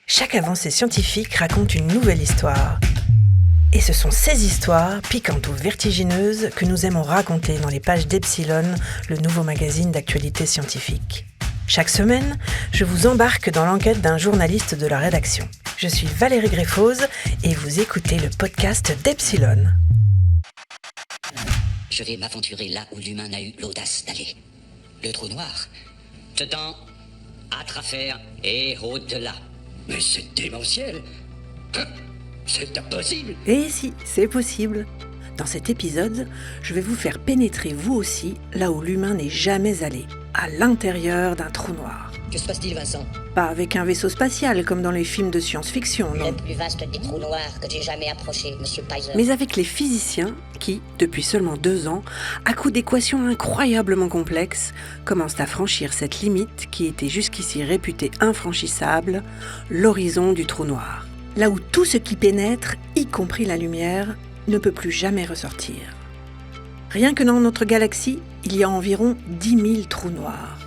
Chaque avancée scientifique raconte une nouvelle histoire. Et ce sont ces histoires, piquantes ou vertigineuses, que nous aimons raconter dans les pages d'Epsilon, le nouveau magazine d'actualité scientifique. Chaque semaine, je vous embarque dans l'enquête d'un journaliste de la rédaction. Je suis Valérie Greffoz et vous écoutez le podcast d'Epsilon. Je vais m'aventurer là où l'humain n'a eu l'audace d'aller. Le trou noir. Dedans, à travers et au-delà. Mais c'est démentiel. C'est impossible. Et si, c'est possible. Dans cet épisode, je vais vous faire pénétrer vous aussi là où l'humain n'est jamais allé, à l'intérieur d'un trou noir. Que se passe-t-il, Vincent ? Pas avec un vaisseau spatial comme dans les films de science-fiction, non. Le plus vaste des trous noirs que j'ai jamais approché, Monsieur Pizer. Mais avec les physiciens qui, depuis seulement 2 ans, à coups d'équations incroyablement complexes, commencent à franchir cette limite qui était jusqu'ici réputée infranchissable, l'horizon du trou noir. Là où tout ce qui pénètre, y compris la lumière, ne peut plus jamais ressortir. Rien que dans notre galaxie, il y a environ 10 000 trous noirs.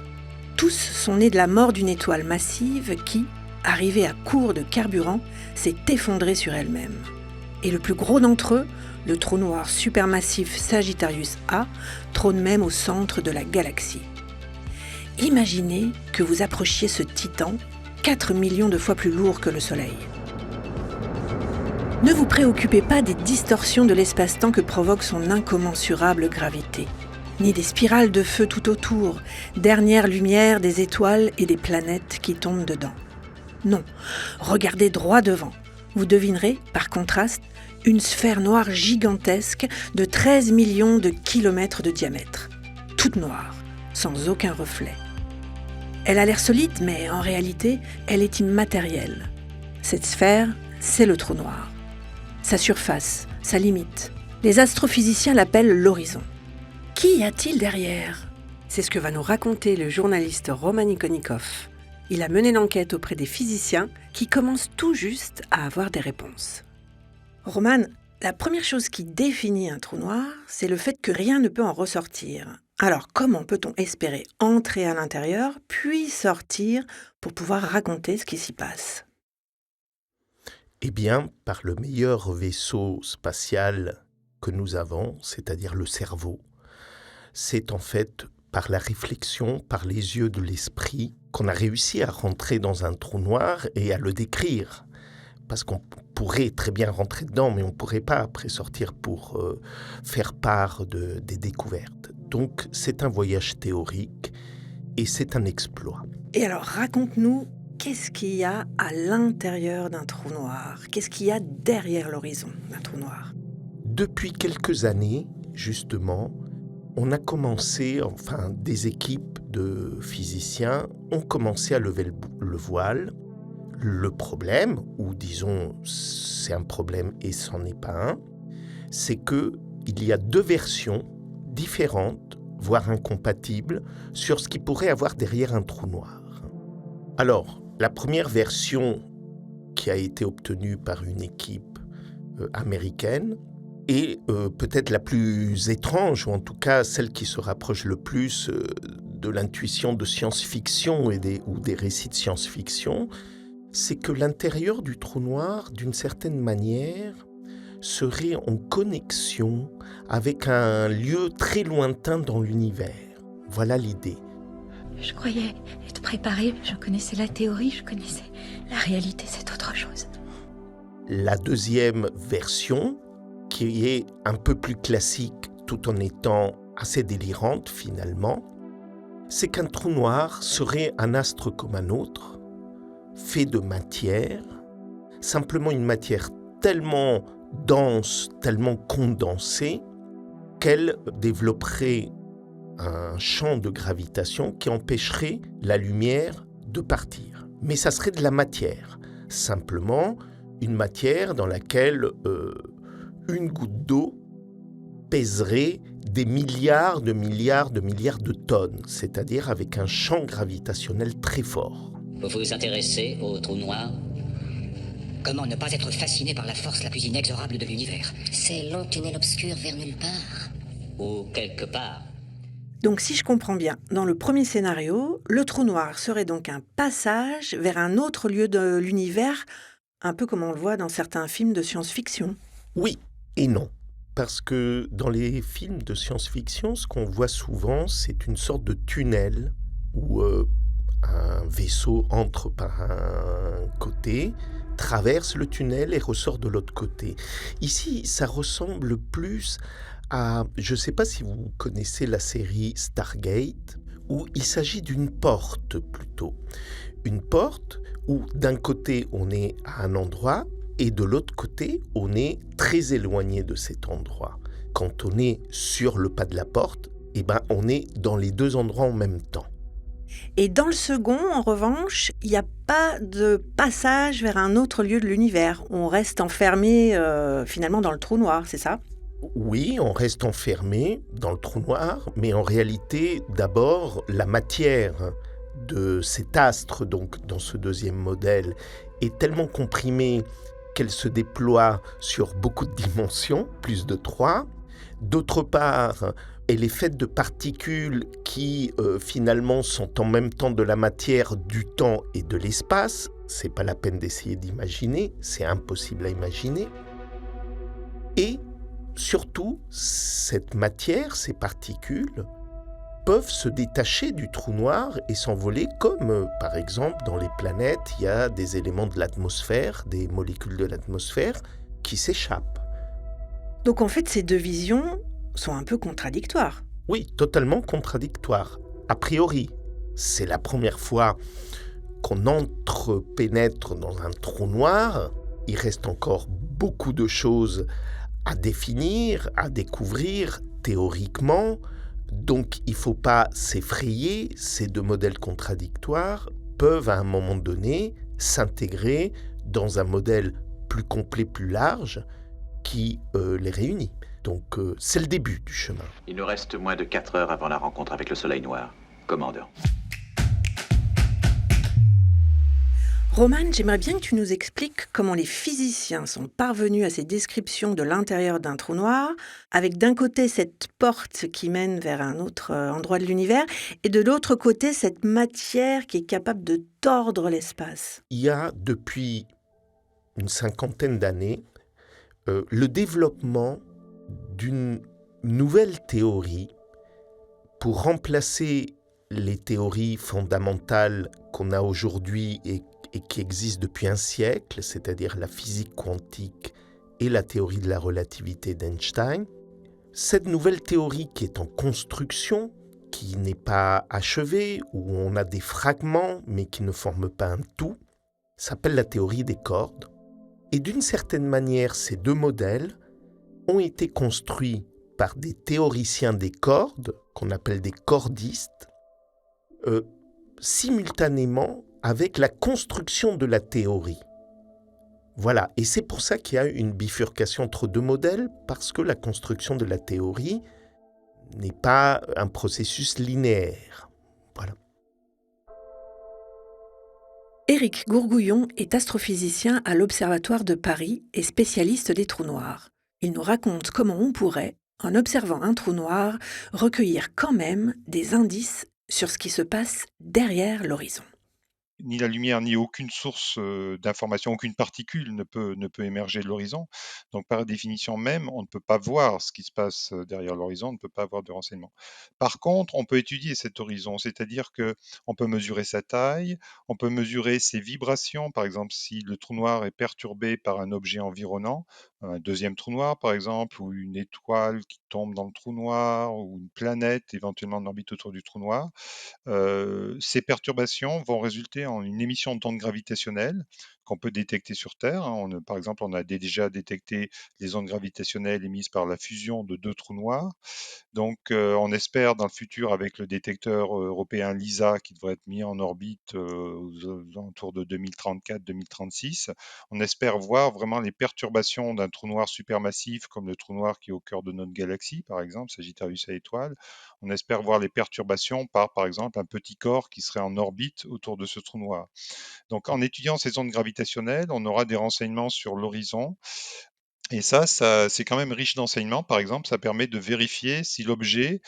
Tous sont nés de la mort d'une étoile massive qui, arrivée à court de carburant, s'est effondrée sur elle-même. Et le plus gros d'entre eux, le trou noir supermassif Sagittarius A, trône même au centre de la galaxie. Imaginez que vous approchiez ce titan 4 millions de fois plus lourd que le Soleil. Ne vous préoccupez pas des distorsions de l'espace-temps que provoque son incommensurable gravité, ni des spirales de feu tout autour, dernière lumière des étoiles et des planètes qui tombent dedans. Non, regardez droit devant. Vous devinerez, par contraste, une sphère noire gigantesque de 13 millions de kilomètres de diamètre, toute noire, sans aucun reflet. Elle a l'air solide, mais en réalité, elle est immatérielle. Cette sphère, c'est le trou noir. Sa surface, sa limite. Les astrophysiciens l'appellent l'horizon. Qui y a-t-il derrière ? C'est ce que va nous raconter le journaliste Roman Ikonikov. Il a mené l'enquête auprès des physiciens qui commencent tout juste à avoir des réponses. Roman, la première chose qui définit un trou noir, c'est le fait que rien ne peut en ressortir. Alors comment peut-on espérer entrer à l'intérieur, puis sortir pour pouvoir raconter ce qui s'y passe ? Eh bien, par le meilleur vaisseau spatial que nous avons, c'est-à-dire le cerveau. C'est en fait par la réflexion, par les yeux de l'esprit, qu'on a réussi à rentrer dans un trou noir et à le décrire. Parce qu'on pourrait très bien rentrer dedans, mais on ne pourrait pas après sortir pour faire part des découvertes. Donc c'est un voyage théorique et c'est un exploit. Et alors raconte-nous, qu'est-ce qu'il y a à l'intérieur d'un trou noir ? Qu'est-ce qu'il y a derrière l'horizon d'un trou noir ? Depuis quelques années, justement, on a commencé, des équipes de physiciens ont commencé à lever le voile. Le problème, ou disons, c'est un problème et c'en est pas un, c'est qu'il y a 2 versions différentes, voire incompatibles, sur ce qui pourrait avoir derrière un trou noir. Alors, la première version qui a été obtenue par une équipe américaine est peut-être la plus étrange, ou en tout cas celle qui se rapproche le plus de l'intuition de science-fiction ou des récits de science-fiction, c'est que l'intérieur du trou noir, d'une certaine manière, serait en connexion avec un lieu très lointain dans l'univers. Voilà l'idée. Je croyais être préparée, je connaissais la théorie, je connaissais la réalité, c'est autre chose. La deuxième version, qui est un peu plus classique tout en étant assez délirante finalement, c'est qu'un trou noir serait un astre comme un autre, fait de matière, simplement une matière tellement dense, tellement condensée, qu'elle développerait un champ de gravitation qui empêcherait la lumière de partir. Mais ça serait de la matière, simplement une matière dans laquelle une goutte d'eau pèserait des milliards de tonnes, c'est-à-dire avec un champ gravitationnel très fort. Vous vous intéressez au trou noir ? Comment ne pas être fasciné par la force la plus inexorable de l'univers ? Ces longs tunnels obscurs vers nulle part. Ou quelque part ? Donc si je comprends bien, dans le premier scénario, le trou noir serait donc un passage vers un autre lieu de l'univers, un peu comme on le voit dans certains films de science-fiction. Oui et non. Parce que dans les films de science-fiction, ce qu'on voit souvent, c'est une sorte de tunnel où un vaisseau entre par un côté, traverse le tunnel et ressort de l'autre côté. Ici, ça ressemble plus à, je ne sais pas si vous connaissez la série Stargate, où il s'agit d'une porte plutôt. Une porte où d'un côté on est à un endroit et de l'autre côté on est très éloigné de cet endroit. Quand on est sur le pas de la porte, eh ben, on est dans les deux endroits en même temps. Et dans le second, en revanche, il n'y a pas de passage vers un autre lieu de l'univers. On reste enfermé finalement dans le trou noir, c'est ça? Oui, on reste enfermé dans le trou noir, mais en réalité, d'abord, la matière de cet astre, donc dans ce deuxième modèle, est tellement comprimée qu'elle se déploie sur beaucoup de dimensions, plus de 3. D'autre part, elle est faite de particules qui finalement sont en même temps de la matière, du temps et de l'espace. C'est pas la peine d'essayer d'imaginer, c'est impossible à imaginer. Et surtout, cette matière, ces particules, peuvent se détacher du trou noir et s'envoler comme, par exemple, dans les planètes, il y a des éléments de l'atmosphère, des molécules de l'atmosphère qui s'échappent. Donc en fait, ces deux visions sont un peu contradictoires. Oui, totalement contradictoires. A priori, c'est la première fois qu'on pénètre dans un trou noir. Il reste encore beaucoup de choses à définir, à découvrir théoriquement. Donc il ne faut pas s'effrayer, ces deux modèles contradictoires peuvent à un moment donné s'intégrer dans un modèle plus complet, plus large, qui les réunit. Donc c'est le début du chemin. Il nous reste moins de 4 heures avant la rencontre avec le Soleil Noir. Commandeur. Roman, j'aimerais bien que tu nous expliques comment les physiciens sont parvenus à ces descriptions de l'intérieur d'un trou noir, avec d'un côté cette porte qui mène vers un autre endroit de l'univers, et de l'autre côté cette matière qui est capable de tordre l'espace. Il y a depuis une cinquantaine d'années le développement d'une nouvelle théorie pour remplacer les théories fondamentales qu'on a aujourd'hui et qui existent depuis un siècle, c'est-à-dire la physique quantique et la théorie de la relativité d'Einstein. Cette nouvelle théorie qui est en construction, qui n'est pas achevée, où on a des fragments mais qui ne forment pas un tout, s'appelle la théorie des cordes. Et d'une certaine manière, ces deux modèles ont été construits par des théoriciens des cordes, qu'on appelle des cordistes, simultanément avec la construction de la théorie. Voilà, et c'est pour ça qu'il y a une bifurcation entre deux modèles, parce que la construction de la théorie n'est pas un processus linéaire. Voilà. Éric Gourgouillon est astrophysicien à l'Observatoire de Paris et spécialiste des trous noirs. Il nous raconte comment on pourrait, en observant un trou noir, recueillir quand même des indices sur ce qui se passe derrière l'horizon. Ni la lumière, ni aucune source d'information, aucune particule ne peut émerger de l'horizon. Donc, par définition même, on ne peut pas voir ce qui se passe derrière l'horizon, on ne peut pas avoir de renseignements. Par contre, on peut étudier cet horizon, c'est-à-dire qu'on peut mesurer sa taille, on peut mesurer ses vibrations, par exemple, si le trou noir est perturbé par un objet environnant, un deuxième trou noir, par exemple, ou une étoile qui tombe dans le trou noir, ou une planète éventuellement en orbite autour du trou noir. Ces perturbations vont résulter en une émission d'ondes gravitationnelles qu'on peut détecter sur Terre. Par exemple, on a déjà détecté les ondes gravitationnelles émises par la fusion de deux trous noirs. Donc, on espère dans le futur, avec le détecteur européen LISA qui devrait être mis en orbite aux alentours de 2034-2036, on espère voir vraiment les perturbations d'un trou noir supermassif comme le trou noir qui est au cœur de notre galaxie, par exemple, Sagittarius A étoile. On espère voir les perturbations par exemple, un petit corps qui serait en orbite autour de ce trou noir. Donc, en étudiant ces ondes gravitationnelles, on aura des renseignements sur l'horizon. Et ça, c'est quand même riche d'enseignements. Par exemple, ça permet de vérifier si l'objet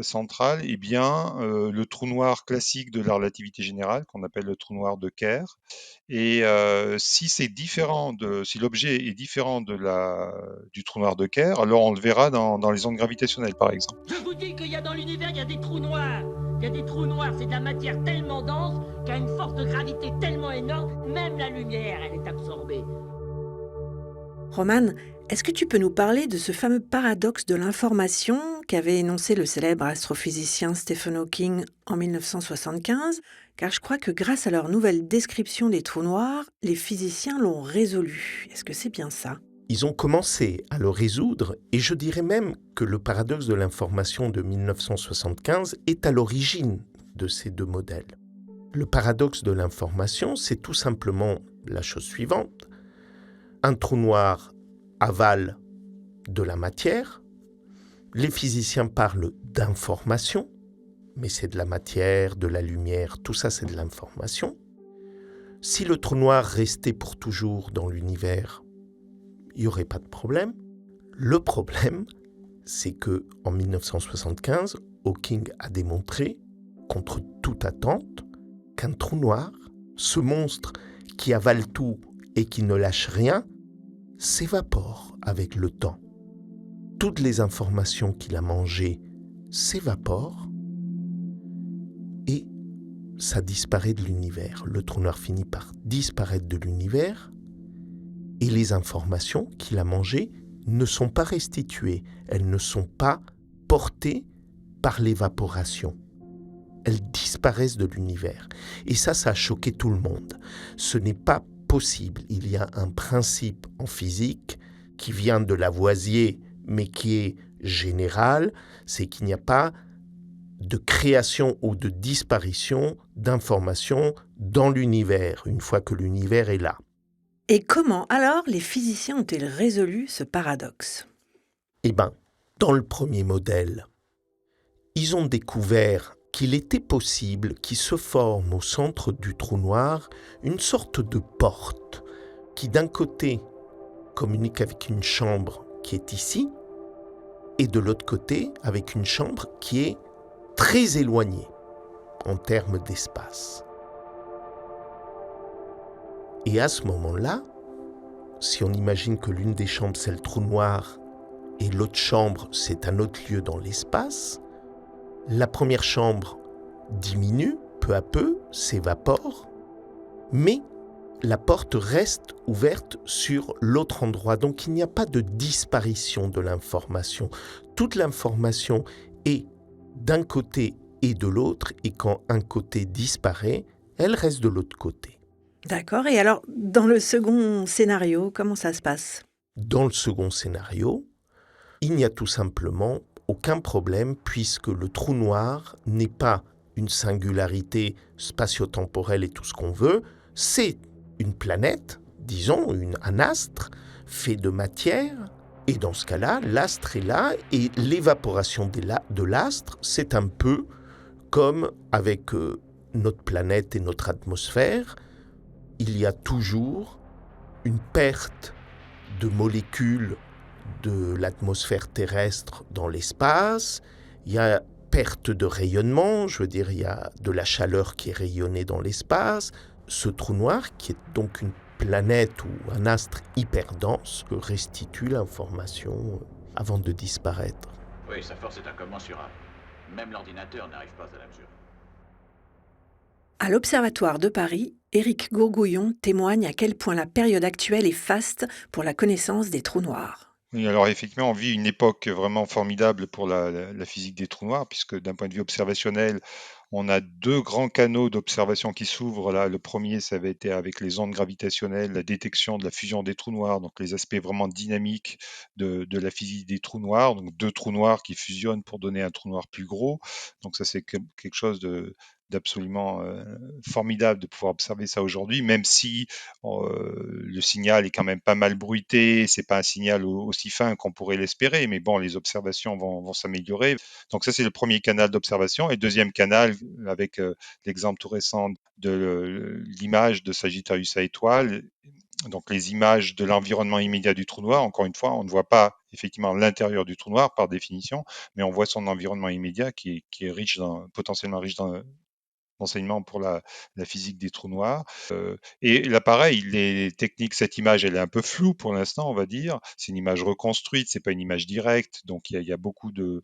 central est bien le trou noir classique de la relativité générale, qu'on appelle le trou noir de Kerr. Et si si l'objet est différent du trou noir de Kerr, alors on le verra dans les ondes gravitationnelles, par exemple. Je vous dis qu'il y a dans l'univers, il y a des trous noirs. Il y a des trous noirs, c'est de la matière tellement dense qu'à une force de gravité tellement énorme, même la lumière, elle est absorbée. Roman, est-ce que tu peux nous parler de ce fameux paradoxe de l'information qu'avait énoncé le célèbre astrophysicien Stephen Hawking en 1975 ? Car je crois que grâce à leur nouvelle description des trous noirs, les physiciens l'ont résolu. Est-ce que c'est bien ça ? Ils ont commencé à le résoudre et je dirais même que le paradoxe de l'information de 1975 est à l'origine de ces deux modèles. Le paradoxe de l'information, c'est tout simplement la chose suivante. Un trou noir avale de la matière. Les physiciens parlent d'information, mais c'est de la matière, de la lumière, tout ça c'est de l'information. Si le trou noir restait pour toujours dans l'univers, il n'y aurait pas de problème. Le problème, c'est que en 1975, Hawking a démontré, contre toute attente, qu'un trou noir, ce monstre qui avale tout et qui ne lâche rien, s'évapore avec le temps. Toutes les informations qu'il a mangées s'évaporent et ça disparaît de l'univers. Le trou noir finit par disparaître de l'univers et les informations qu'il a mangées ne sont pas restituées. Elles ne sont pas portées par l'évaporation. Elles disparaissent de l'univers. Et ça a choqué tout le monde. Ce n'est pas possible. Il y a un principe en physique qui vient de Lavoisier, mais qui est général, c'est qu'il n'y a pas de création ou de disparition d'informations dans l'univers, une fois que l'univers est là. Et comment alors les physiciens ont-ils résolu ce paradoxe ? Eh bien, dans le premier modèle, ils ont découvert qu'il était possible qu'il se forme au centre du trou noir une sorte de porte qui d'un côté communique avec une chambre qui est ici et de l'autre côté avec une chambre qui est très éloignée en termes d'espace. Et à ce moment-là, si on imagine que l'une des chambres c'est le trou noir et l'autre chambre c'est un autre lieu dans l'espace, la première chambre diminue peu à peu, s'évapore, mais la porte reste ouverte sur l'autre endroit. Donc il n'y a pas de disparition de l'information. Toute l'information est d'un côté et de l'autre, et quand un côté disparaît, elle reste de l'autre côté. D'accord, et alors dans le second scénario, comment ça se passe ? Dans le second scénario, il n'y a tout simplement aucun problème puisque le trou noir n'est pas une singularité spatio-temporelle et tout ce qu'on veut, c'est une planète, disons un astre, fait de matière, et dans ce cas-là, l'astre est là, et l'évaporation de l'astre, c'est un peu comme avec notre planète et notre atmosphère, il y a toujours une perte de molécules de l'atmosphère terrestre dans l'espace, il y a perte de rayonnement, je veux dire, il y a de la chaleur qui est rayonnée dans l'espace. Ce trou noir, qui est donc une planète ou un astre hyper dense, restitue l'information avant de disparaître. Oui, sa force est incommensurable. Même l'ordinateur n'arrive pas à la mesurer. À l'Observatoire de Paris, Éric Gourgouillon témoigne à quel point la période actuelle est faste pour la connaissance des trous noirs. Oui, alors effectivement, on vit une époque vraiment formidable pour la physique des trous noirs, puisque d'un point de vue observationnel, on a deux grands canaux d'observation qui s'ouvrent là. Le premier, ça avait été avec les ondes gravitationnelles, la détection de la fusion des trous noirs, donc les aspects vraiment dynamiques de la physique des trous noirs, donc deux trous noirs qui fusionnent pour donner un trou noir plus gros. Donc ça, c'est quelque chose d'absolument formidable de pouvoir observer ça aujourd'hui, même si le signal est quand même pas mal bruité, c'est pas un signal aussi fin qu'on pourrait l'espérer, mais bon, les observations vont s'améliorer. Donc ça, c'est le premier canal d'observation. Et deuxième canal, avec l'exemple tout récent de l'image de Sagittarius à étoile, Donc les images de l'environnement immédiat du trou noir, encore une fois, on ne voit pas effectivement l'intérieur du trou noir par définition, mais on voit son environnement immédiat qui est riche potentiellement riche d'enseignements pour la physique des trous noirs. Et là, pareil, les techniques, cette image, elle est un peu floue pour l'instant, on va dire. C'est une image reconstruite, c'est pas une image directe, donc il y a beaucoup de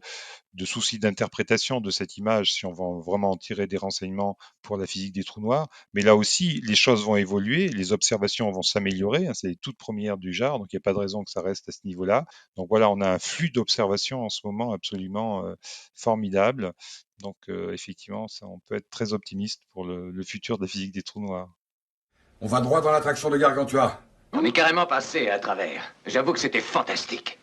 soucis d'interprétation de cette image si on va vraiment en tirer des renseignements pour la physique des trous noirs. Mais là aussi, les choses vont évoluer, les observations vont s'améliorer, c'est les toutes premières du genre, donc il n'y a pas de raison que ça reste à ce niveau-là. Donc voilà, on a un flux d'observations en ce moment absolument formidable. Donc effectivement, on peut être très optimiste pour le futur de la physique des trous noirs. On va droit dans l'attraction de Gargantua. On est carrément passé à travers. J'avoue que c'était fantastique.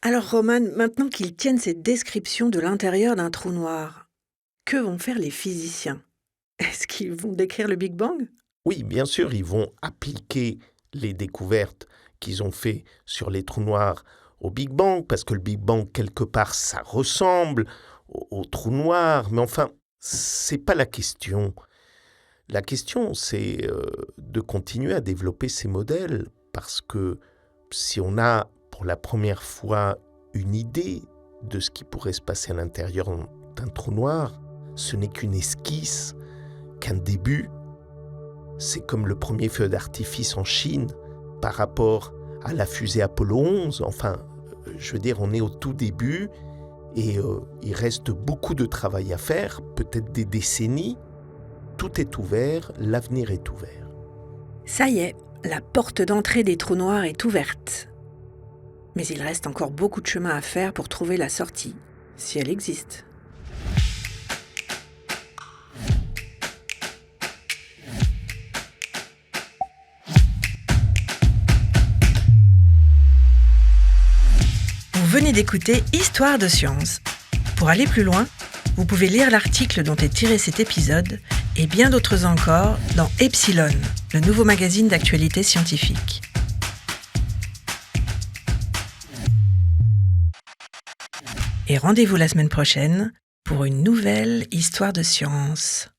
Alors Roman, maintenant qu'ils tiennent cette description de l'intérieur d'un trou noir, que vont faire les physiciens? Est-ce qu'ils vont décrire le Big Bang? Oui, bien sûr, ils vont appliquer les découvertes qu'ils ont fait sur les trous noirs au Big Bang, parce que le Big Bang, quelque part, ça ressemble au trou noir, mais enfin, c'est pas la question. La question, c'est de continuer à développer ces modèles, parce que si on a pour la première fois une idée de ce qui pourrait se passer à l'intérieur d'un trou noir, ce n'est qu'une esquisse, qu'un début. C'est comme le premier feu d'artifice en Chine par rapport à la fusée Apollo 11. Enfin, je veux dire, on est au tout début et il reste beaucoup de travail à faire, peut-être des décennies. Tout est ouvert, l'avenir est ouvert. Ça y est, la porte d'entrée des trous noirs est ouverte. Mais il reste encore beaucoup de chemin à faire pour trouver la sortie, si elle existe. Vous venez d'écouter Histoire de science. Pour aller plus loin, vous pouvez lire l'article dont est tiré cet épisode et bien d'autres encore dans Epsilon, le nouveau magazine d'actualité scientifique. Et rendez-vous la semaine prochaine pour une nouvelle Histoire de science.